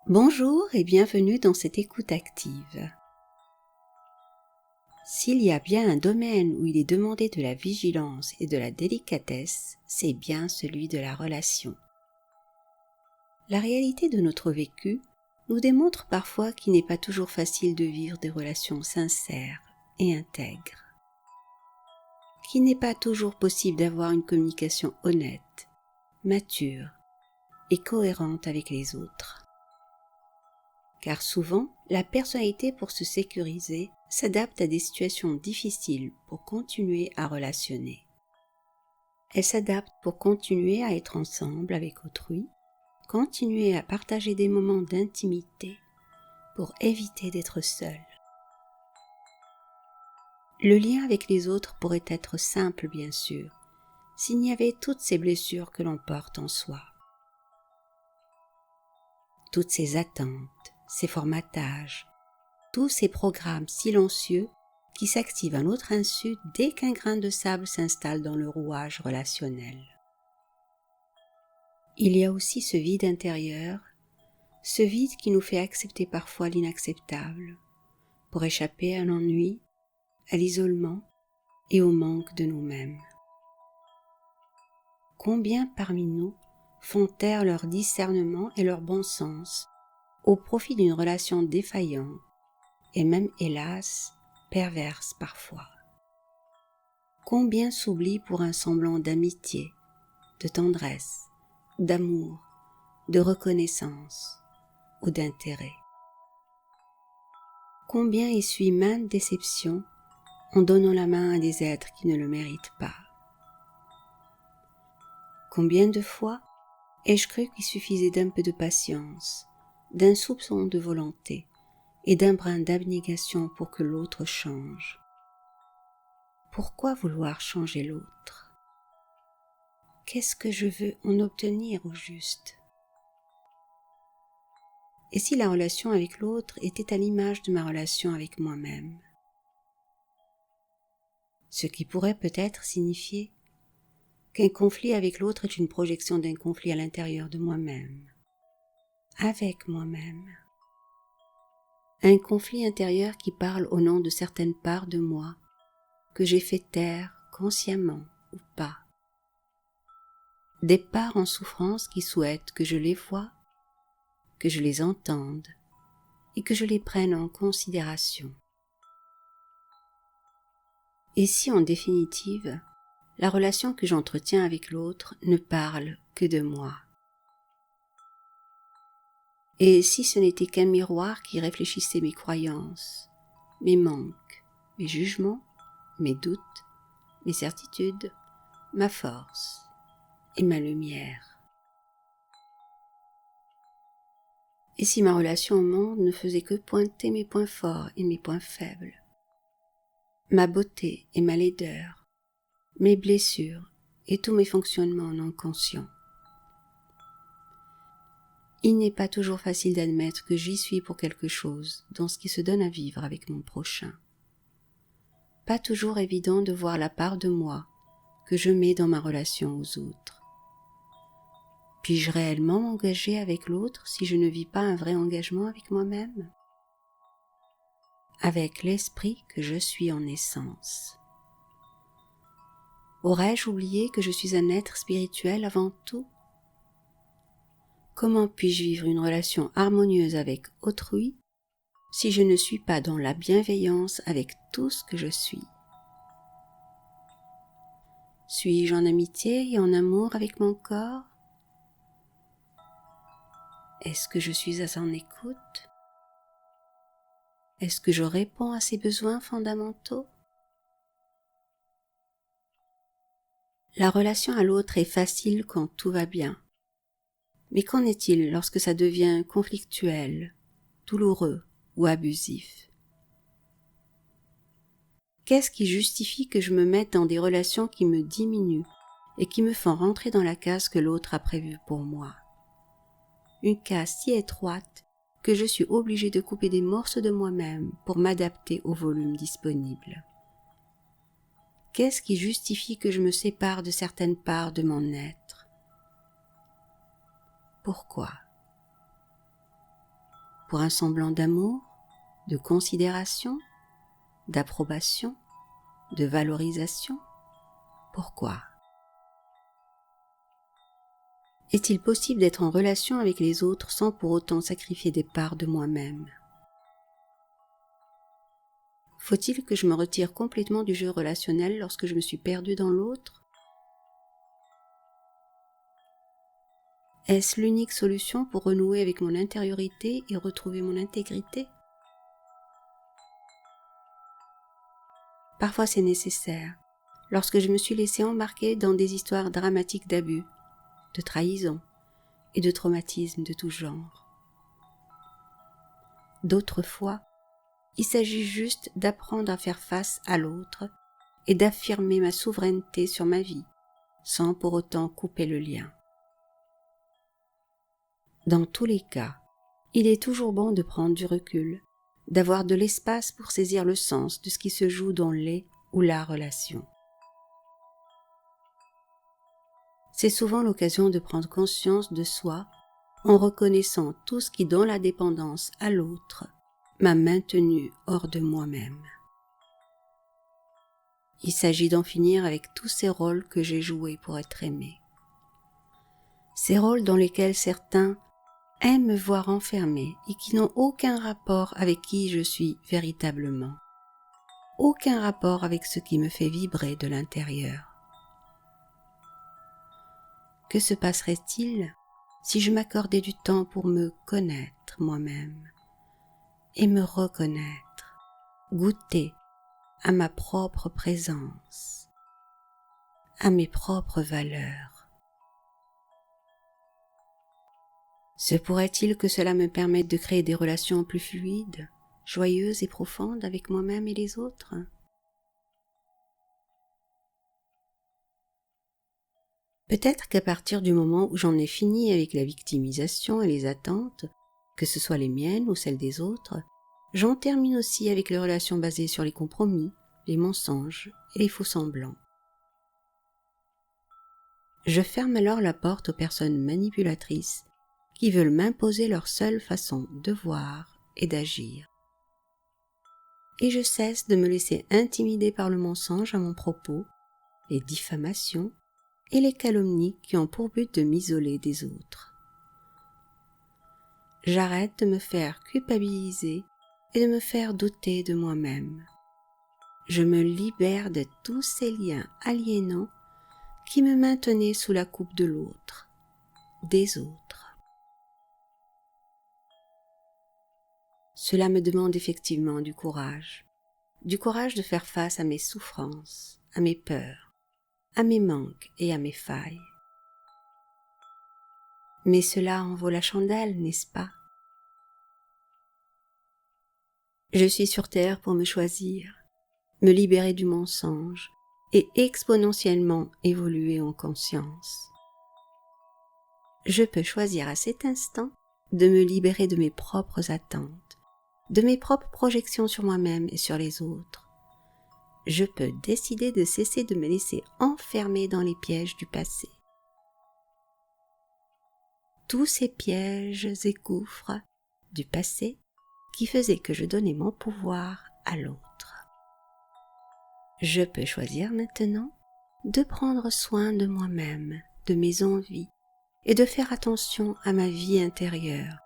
Bonjour et bienvenue dans cette écoute active. S'il y a bien un domaine où il est demandé de la vigilance et de la délicatesse, c'est bien celui de la relation. La réalité de notre vécu nous démontre parfois qu'il n'est pas toujours facile de vivre des relations sincères et intègres, qu'il n'est pas toujours possible d'avoir une communication honnête, mature et cohérente avec les autres. Car souvent, la personnalité pour se sécuriser s'adapte à des situations difficiles pour continuer à relationner. Elle s'adapte pour continuer à être ensemble avec autrui, continuer à partager des moments d'intimité, pour éviter d'être seule. Le lien avec les autres pourrait être simple, bien sûr, s'il n'y avait toutes ces blessures que l'on porte en soi. Toutes ces attentes, ces formatages, tous ces programmes silencieux qui s'activent à notre insu dès qu'un grain de sable s'installe dans le rouage relationnel. Il y a aussi ce vide intérieur, ce vide qui nous fait accepter parfois l'inacceptable, pour échapper à l'ennui, à l'isolement et au manque de nous-mêmes. Combien parmi nous font taire leur discernement et leur bon sens au profit d'une relation défaillante et même, hélas, perverse parfois. Combien s'oublient pour un semblant d'amitié, de tendresse, d'amour, de reconnaissance ou d'intérêt. Combien essuient maintes déceptions en donnant la main à des êtres qui ne le méritent pas. Combien de fois ai-je cru qu'il suffisait d'un peu de patience, d'un soupçon de volonté et d'un brin d'abnégation pour que l'autre change. Pourquoi vouloir changer l'autre? Qu'est-ce que je veux en obtenir au juste? Et si la relation avec l'autre était à l'image de ma relation avec moi-même? Ce qui pourrait peut-être signifier qu'un conflit avec l'autre est une projection d'un conflit à l'intérieur de moi-même, avec moi-même. Un conflit intérieur qui parle au nom de certaines parts de moi que j'ai fait taire consciemment ou pas. Des parts en souffrance qui souhaitent que je les voie, que je les entende et que je les prenne en considération. Et si en définitive, la relation que j'entretiens avec l'autre ne parle que de moi? Et si ce n'était qu'un miroir qui réfléchissait mes croyances, mes manques, mes jugements, mes doutes, mes certitudes, ma force et ma lumière? Et si ma relation au monde ne faisait que pointer mes points forts et mes points faibles, ma beauté et ma laideur, mes blessures et tous mes fonctionnements non conscients? Il n'est pas toujours facile d'admettre que j'y suis pour quelque chose dans ce qui se donne à vivre avec mon prochain. Pas toujours évident de voir la part de moi que je mets dans ma relation aux autres. Puis-je réellement m'engager avec l'autre si je ne vis pas un vrai engagement avec moi-même? Avec l'esprit que je suis en essence. Aurais-je oublié que je suis un être spirituel avant tout? Comment puis-je vivre une relation harmonieuse avec autrui si je ne suis pas dans la bienveillance avec tout ce que je suis? Suis-je en amitié et en amour avec mon corps? Est-ce que je suis à son écoute? Est-ce que je réponds à ses besoins fondamentaux? La relation à l'autre est facile quand tout va bien. Mais qu'en est-il lorsque ça devient conflictuel, douloureux ou abusif? Qu'est-ce qui justifie que je me mette dans des relations qui me diminuent et qui me font rentrer dans la case que l'autre a prévue pour moi? Une case si étroite que je suis obligée de couper des morceaux de moi-même pour m'adapter au volume disponible. Qu'est-ce qui justifie que je me sépare de certaines parts de mon être? Pourquoi? pour un semblant d'amour, de considération, d'approbation, de valorisation? Pourquoi? Est-il possible d'être en relation avec les autres sans pour autant sacrifier des parts de moi-même? Faut-il que je me retire complètement du jeu relationnel lorsque je me suis perdue dans l'autre? Est-ce l'unique solution pour renouer avec mon intériorité et retrouver mon intégrité? Parfois c'est nécessaire, lorsque je me suis laissée embarquer dans des histoires dramatiques d'abus, de trahison et de traumatismes de tout genre. D'autres fois, il s'agit juste d'apprendre à faire face à l'autre et d'affirmer ma souveraineté sur ma vie, sans pour autant couper le lien. Dans tous les cas, il est toujours bon de prendre du recul, d'avoir de l'espace pour saisir le sens de ce qui se joue dans les ou la relation. C'est souvent l'occasion de prendre conscience de soi en reconnaissant tout ce qui, dans la dépendance à l'autre, m'a maintenu hors de moi-même. Il s'agit d'en finir avec tous ces rôles que j'ai joués pour être aimé. Ces rôles dans lesquels certains aiment me voir enfermée et qui n'ont aucun rapport avec qui je suis véritablement, aucun rapport avec ce qui me fait vibrer de l'intérieur. Que se passerait-il si je m'accordais du temps pour me connaître moi-même et me reconnaître, goûter à ma propre présence, à mes propres valeurs? Se pourrait-il que cela me permette de créer des relations plus fluides, joyeuses et profondes avec moi-même et les autres? Peut-être qu'à partir du moment où j'en ai fini avec la victimisation et les attentes, que ce soit les miennes ou celles des autres, j'en termine aussi avec les relations basées sur les compromis, les mensonges et les faux-semblants. Je ferme alors la porte aux personnes manipulatrices qui veulent m'imposer leur seule façon de voir et d'agir. Et je cesse de me laisser intimider par le mensonge à mon propos, les diffamations et les calomnies qui ont pour but de m'isoler des autres. J'arrête de me faire culpabiliser et de me faire douter de moi-même. Je me libère de tous ces liens aliénants qui me maintenaient sous la coupe de l'autre, des autres. Cela me demande effectivement du courage de faire face à mes souffrances, à mes peurs, à mes manques et à mes failles. Mais cela en vaut la chandelle, n'est-ce pas? Je suis sur terre pour me choisir, me libérer du mensonge et exponentiellement évoluer en conscience. Je peux choisir à cet instant de me libérer de mes propres attentes, de mes propres projections sur moi-même et sur les autres. Je peux décider de cesser de me laisser enfermer dans les pièges du passé. Tous ces pièges et gouffres du passé qui faisaient que je donnais mon pouvoir à l'autre. Je peux choisir maintenant de prendre soin de moi-même, de mes envies, et de faire attention à ma vie intérieure,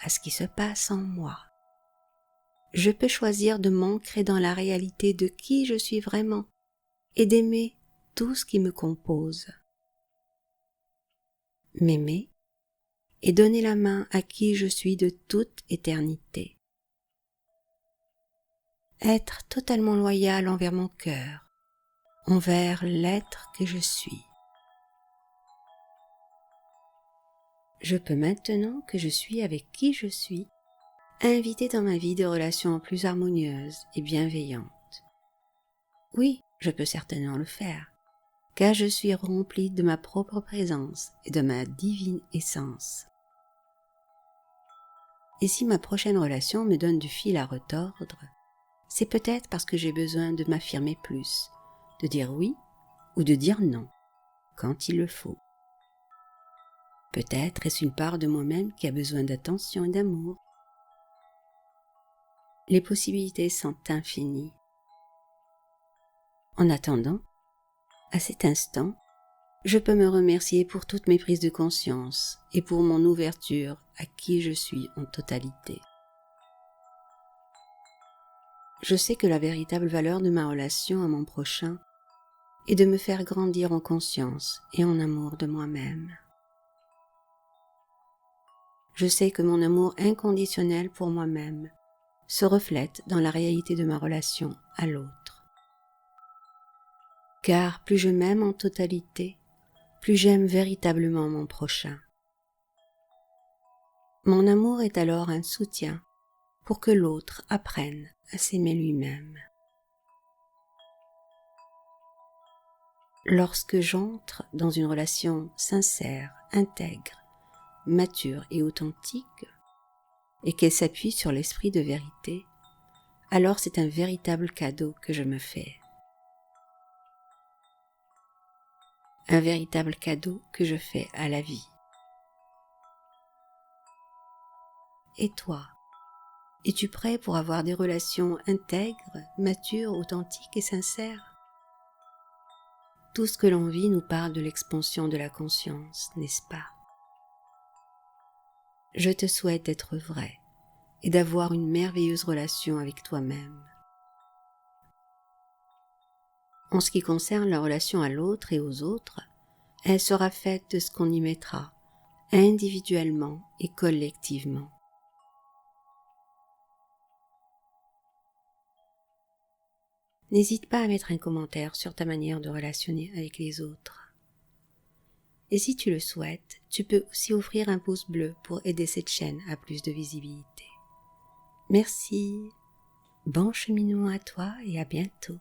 à ce qui se passe en moi. Je peux choisir de m'ancrer dans la réalité de qui je suis vraiment et d'aimer tout ce qui me compose. M'aimer et donner la main à qui je suis de toute éternité. Être totalement loyal envers mon cœur, envers l'être que je suis. Je peux maintenant que je suis avec qui je suis, inviter dans ma vie des relations plus harmonieuses et bienveillantes. Oui, je peux certainement le faire, car je suis remplie de ma propre présence et de ma divine essence. Et si ma prochaine relation me donne du fil à retordre, c'est peut-être parce que j'ai besoin de m'affirmer plus, de dire oui ou de dire non, quand il le faut. Peut-être est-ce une part de moi-même qui a besoin d'attention et d'amour, Les possibilités sont infinies. En attendant, à cet instant, je peux me remercier pour toutes mes prises de conscience et pour mon ouverture à qui je suis en totalité. Je sais que la véritable valeur de ma relation à mon prochain est de me faire grandir en conscience et en amour de moi-même. Je sais que mon amour inconditionnel pour moi-même se reflète dans la réalité de ma relation à l'autre. Car plus je m'aime en totalité, plus j'aime véritablement mon prochain. Mon amour est alors un soutien pour que l'autre apprenne à s'aimer lui-même. Lorsque j'entre dans une relation sincère, intègre, mature et authentique, et qu'elle s'appuie sur l'esprit de vérité, alors c'est un véritable cadeau que je me fais. Un véritable cadeau que je fais à la vie. Et toi, es-tu prêt pour avoir des relations intègres, matures, authentiques et sincères? Tout ce que l'on vit nous parle de l'expansion de la conscience, n'est-ce pas? Je te souhaite d'être vrai et d'avoir une merveilleuse relation avec toi-même. En ce qui concerne la relation à l'autre et aux autres, elle sera faite de ce qu'on y mettra, individuellement et collectivement. N'hésite pas à mettre un commentaire sur ta manière de relationner avec les autres. Et si tu le souhaites, tu peux aussi offrir un pouce bleu pour aider cette chaîne à plus de visibilité. Merci, bon cheminement à toi et à bientôt.